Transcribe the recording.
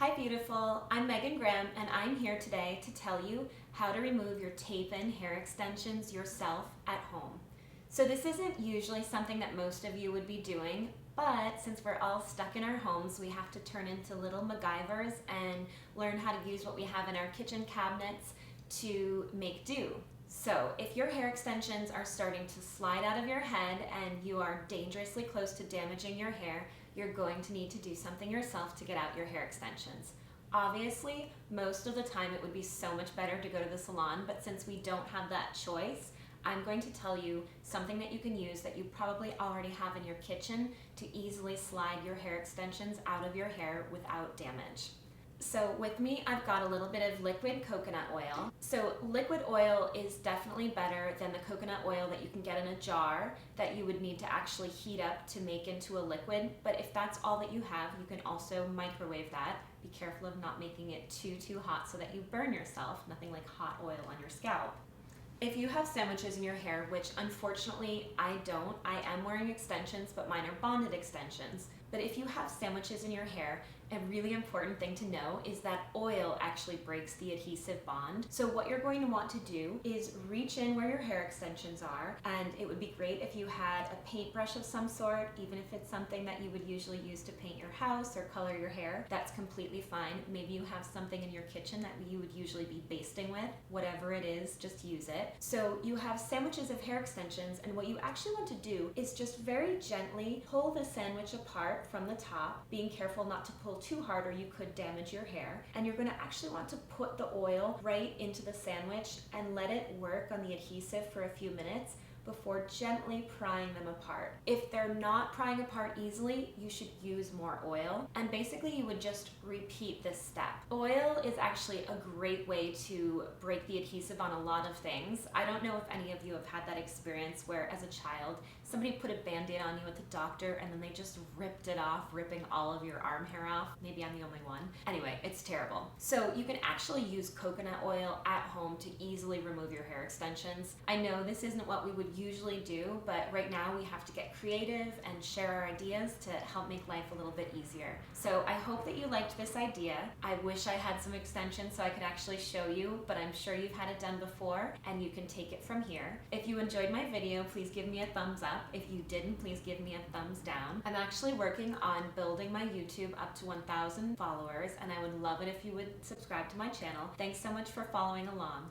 Hi beautiful, I'm Megan Graham and I'm here today to tell you how to remove your tape-in hair extensions yourself at home. So this isn't usually something that most of you would be doing, but since we're all stuck in our homes, we have to turn into little MacGyvers and learn how to use what we have in our kitchen cabinets to make do. So if your hair extensions are starting to slide out of your head and you are dangerously close to damaging your hair, you're going to need to do something yourself to get out your hair extensions. Obviously, most of the time it would be so much better to go to the salon, but since we don't have that choice, I'm going to tell you something that you can use that you probably already have in your kitchen to easily slide your hair extensions out of your hair without damage. So with me, I've got a little bit of liquid coconut oil. So liquid oil is definitely better than the coconut oil that you can get in a jar that you would need to actually heat up to make into a liquid. But if that's all that you have, you can also microwave that. Be careful of not making it too hot so that you burn yourself. Nothing like hot oil on your scalp. If you have sandwiches in your hair, which unfortunately I don't, I am wearing extensions, but mine are bonded extensions. But if you have sandwiches in your hair, a really important thing to know is that oil actually breaks the adhesive bond. So what you're going to want to do is reach in where your hair extensions are, and it would be great if you had a paintbrush of some sort, even if it's something that you would usually use to paint your house or color your hair. That's completely fine. Maybe you have something in your kitchen that you would usually be basting with. Whatever it is, just use it. So you have sandwiches of hair extensions, and what you actually want to do is just very gently pull the sandwich apart from the top, being careful not to pull too hard or you could damage your hair. And you're going to actually want to put the oil right into the sandwich and let it work on the adhesive for a few minutes before gently prying them apart. If they're not prying apart easily, you should use more oil. And basically you would just repeat this step. Oil is actually a great way to break the adhesive on a lot of things. I don't know if any of you have had that experience where as a child, somebody put a band-aid on you at the doctor and then they just ripped it off, ripping all of your arm hair off. Maybe I'm the only one. Anyway, it's terrible. So you can actually use coconut oil at home to easily remove your hair extensions. I know this isn't what we would usually do, but right now we have to get creative and share our ideas to help make life a little bit easier. So I hope that you liked this idea. I wish I had some extensions so I could actually show you, but I'm sure you've had it done before and you can take it from here. If you enjoyed my video, please give me a thumbs up. If you didn't, please give me a thumbs down. I'm actually working on building my YouTube up to 1,000 followers, and I would love it if you would subscribe to my channel. Thanks so much for following along.